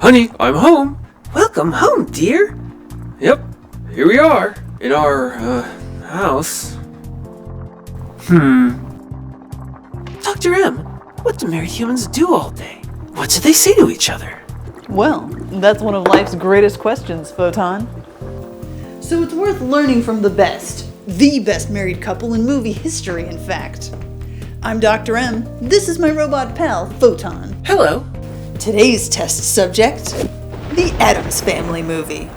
Honey, I'm home. Welcome home, dear. Yep, here we are, in our, house. Dr. M, what do married humans do all day? What do they say to each other? Well, that's one of life's greatest questions, Photon. So it's worth learning from the best married couple in movie history, in fact. I'm Dr. M. This is my robot pal, Photon. Hello. Today's test subject, the Addams Family movie.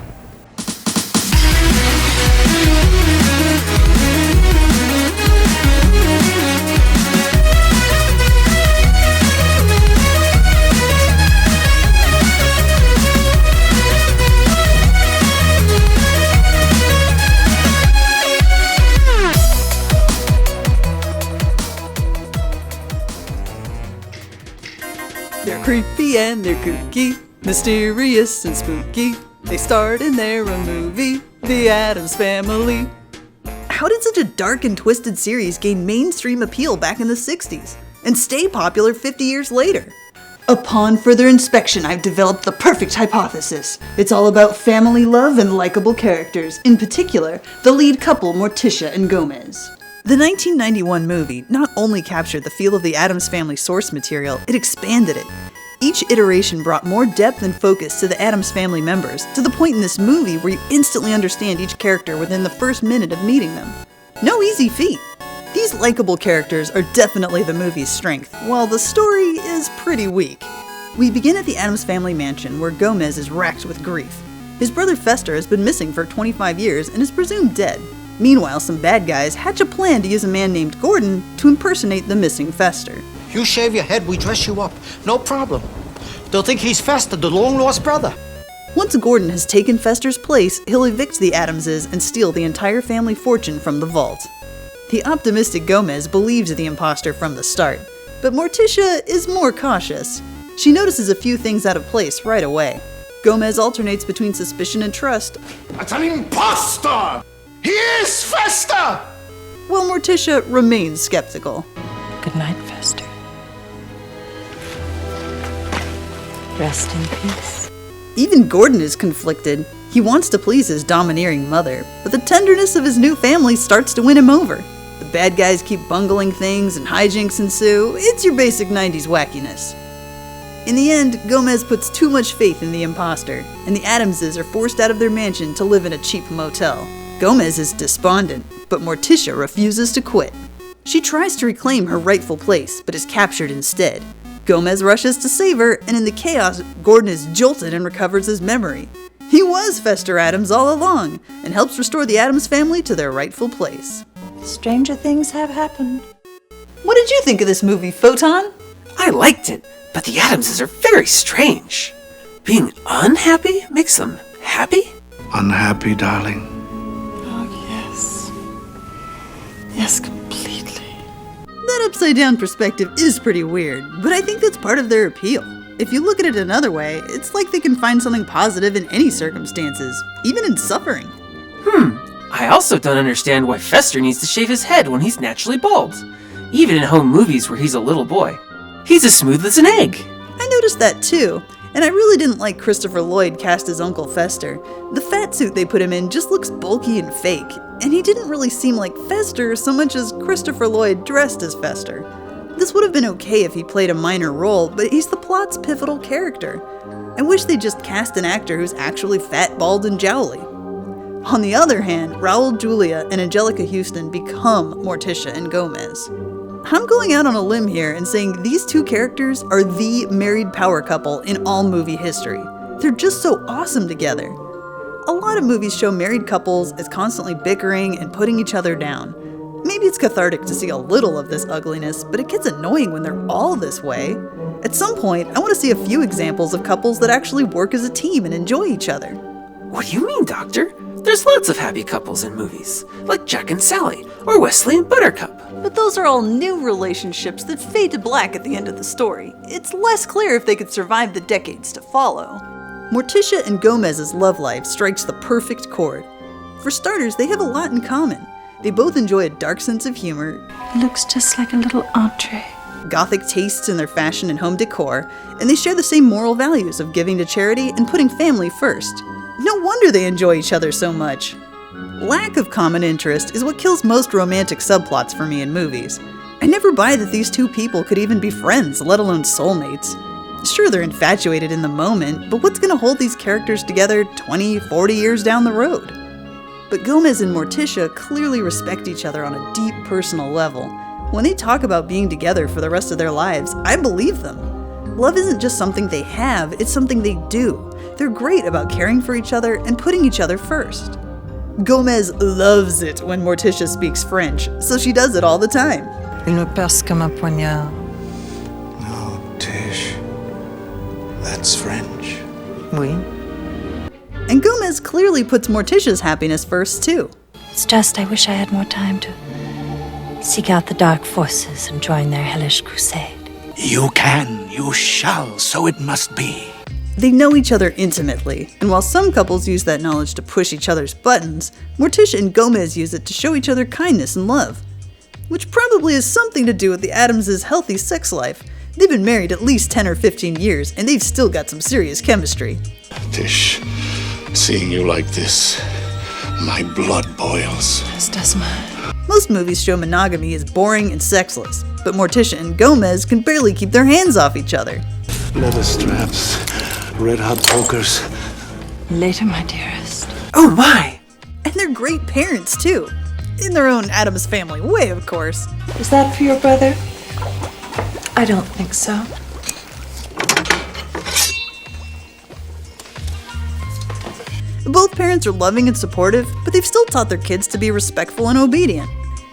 They're creepy and they're kooky, mysterious and spooky. They starred in their own movie, The Addams Family. How did such a dark and twisted series gain mainstream appeal back in the 60s and stay popular 50 years later? Upon further inspection, I've developed the perfect hypothesis. It's all about family love and likable characters, in particular, the lead couple Morticia and Gomez. The 1991 movie not only captured the feel of the Addams Family source material, it expanded it. Each iteration brought more depth and focus to the Addams Family members, to the point in this movie where you instantly understand each character within the first minute of meeting them. No easy feat. These likable characters are definitely the movie's strength, while the story is pretty weak. We begin at the Addams Family mansion, where Gomez is racked with grief. His brother Fester has been missing for 25 years and is presumed dead. Meanwhile, some bad guys hatch a plan to use a man named Gordon to impersonate the missing Fester. You shave your head, we dress you up. No problem. They'll think he's Fester, the long-lost brother. Once Gordon has taken Fester's place, he'll evict the Addamses and steal the entire family fortune from the vault. The optimistic Gomez believes the imposter from the start, but Morticia is more cautious. She notices a few things out of place right away. Gomez alternates between suspicion and trust. It's an imposter! He is Fester! While Morticia remains skeptical. Good night, Fester. Rest in peace. Even Gordon is conflicted. He wants to please his domineering mother, but the tenderness of his new family starts to win him over. The bad guys keep bungling things and hijinks ensue. It's your basic 90s wackiness. In the end, Gomez puts too much faith in the imposter, and the Addamses are forced out of their mansion to live in a cheap motel. Gomez is despondent, but Morticia refuses to quit. She tries to reclaim her rightful place, but is captured instead. Gomez rushes to save her, and in the chaos, Gordon is jolted and recovers his memory. He was Fester Addams all along, and helps restore the Addams family to their rightful place. Stranger things have happened. What did you think of this movie, Photon? I liked it, but the Addamses are very strange. Being unhappy makes them happy? Unhappy, darling. Oh, yes. Yes, completely. That upside-down perspective is pretty weird, but I think that's part of their appeal. If you look at it another way, it's like they can find something positive in any circumstances, even in suffering. I also don't understand why Fester needs to shave his head when he's naturally bald. Even in home movies where he's a little boy. He's as smooth as an egg. I noticed that too, and I really didn't like Christopher Lloyd cast as Uncle Fester. The fat suit they put him in just looks bulky and fake, and he didn't really seem like Fester so much as Christopher Lloyd dressed as Fester. This would have been okay if he played a minor role, but he's the plot's pivotal character. I wish they just cast an actor who's actually fat, bald, and jowly. On the other hand, Romeo Juliet and Angelica Houston become Morticia and Gomez. I'm going out on a limb here and saying these two characters are the married power couple in all movie history. They're just so awesome together. A lot of movies show married couples as constantly bickering and putting each other down. Maybe it's cathartic to see a little of this ugliness, but it gets annoying when they're all this way. At some point, I want to see a few examples of couples that actually work as a team and enjoy each other. What do you mean, Doctor? There's lots of happy couples in movies, like Jack and Sally, or Wesley and Buttercup. But those are all new relationships that fade to black at the end of the story. It's less clear if they could survive the decades to follow. Morticia and Gomez's love life strikes the perfect chord. For starters, they have a lot in common. They both enjoy a dark sense of humor. Looks just like a little entree. gothic tastes in their fashion and home decor, and they share the same moral values of giving to charity and putting family first. No wonder they enjoy each other so much. Lack of common interest is what kills most romantic subplots for me in movies. I never buy that these two people could even be friends, let alone soulmates. Sure, they're infatuated in the moment, but what's gonna hold these characters together 20, 40 years down the road? But Gomez and Morticia clearly respect each other on a deep personal level. When they talk about being together for the rest of their lives, I believe them. Love isn't just something they have, it's something they do. They're great about caring for each other and putting each other first. Gomez loves it when Morticia speaks French, so she does it all the time. Il me perce comme un poignard. No, Tish. That's French. Oui. And Gomez clearly puts Morticia's happiness first, too. It's just I wish I had more time to seek out the dark forces and join their hellish crusade. You can, you shall, so it must be. They know each other intimately, and while some couples use that knowledge to push each other's buttons, Morticia and Gomez use it to show each other kindness and love. Which probably has something to do with the Addams' healthy sex life. They've been married at least 10 or 15 years, and they've still got some serious chemistry. Tish, seeing you like this, my blood boils. Das das mal. Most movies show monogamy as boring and sexless, but Morticia and Gomez can barely keep their hands off each other. Leather straps, red-hot pokers. Later, my dearest. Oh my! And they're great parents, too. In their own Addams Family way, of course. Is that for your brother? I don't think so. Both parents are loving and supportive, but they've still taught their kids to be respectful and obedient.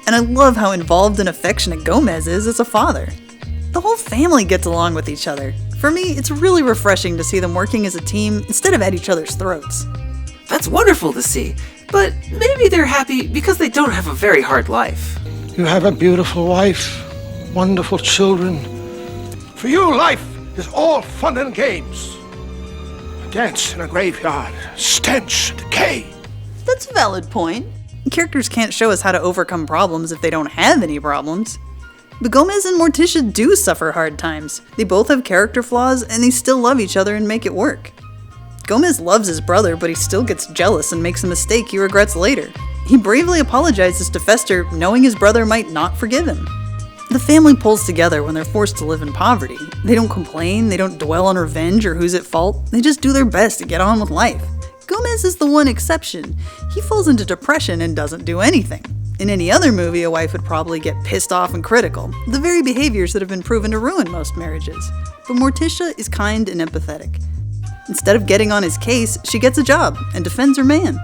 And I love how involved and affectionate Gomez is as a father. The whole family gets along with each other. For me, it's really refreshing to see them working as a team instead of at each other's throats. That's wonderful to see, but maybe they're happy because they don't have a very hard life. You have a beautiful wife, wonderful children. For you, life is all fun and games. A dance in a graveyard, stench, decay. That's a valid point. Characters can't show us how to overcome problems if they don't have any problems. But Gomez and Morticia do suffer hard times. They both have character flaws, and they still love each other and make it work. Gomez loves his brother, but he still gets jealous and makes a mistake he regrets later. He bravely apologizes to Fester, knowing his brother might not forgive him. The family pulls together when they're forced to live in poverty. They don't complain, they don't dwell on revenge or who's at fault, they just do their best to get on with life. Gomez is the one exception. He falls into depression and doesn't do anything. In any other movie, a wife would probably get pissed off and critical, the very behaviors that have been proven to ruin most marriages. But Morticia is kind and empathetic. Instead of getting on his case, she gets a job and defends her man.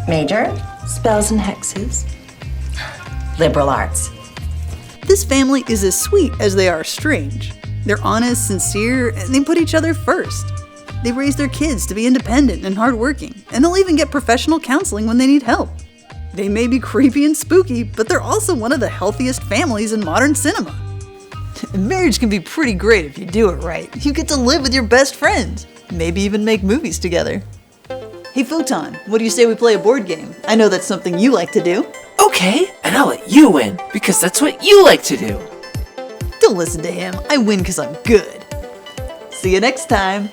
Major, spells and hexes. Liberal arts. This family is as sweet as they are strange. They're honest, sincere, and they put each other first. They raise their kids to be independent and hardworking, and they'll even get professional counseling when they need help. They may be creepy and spooky, but they're also one of the healthiest families in modern cinema. Marriage can be pretty great if you do it right. You get to live with your best friends, maybe even make movies together. Hey Futon, what do you say we play a board game? I know that's something you like to do. Okay, and I'll let you win, because that's what you like to do. Don't listen to him. I win because I'm good. See you next time.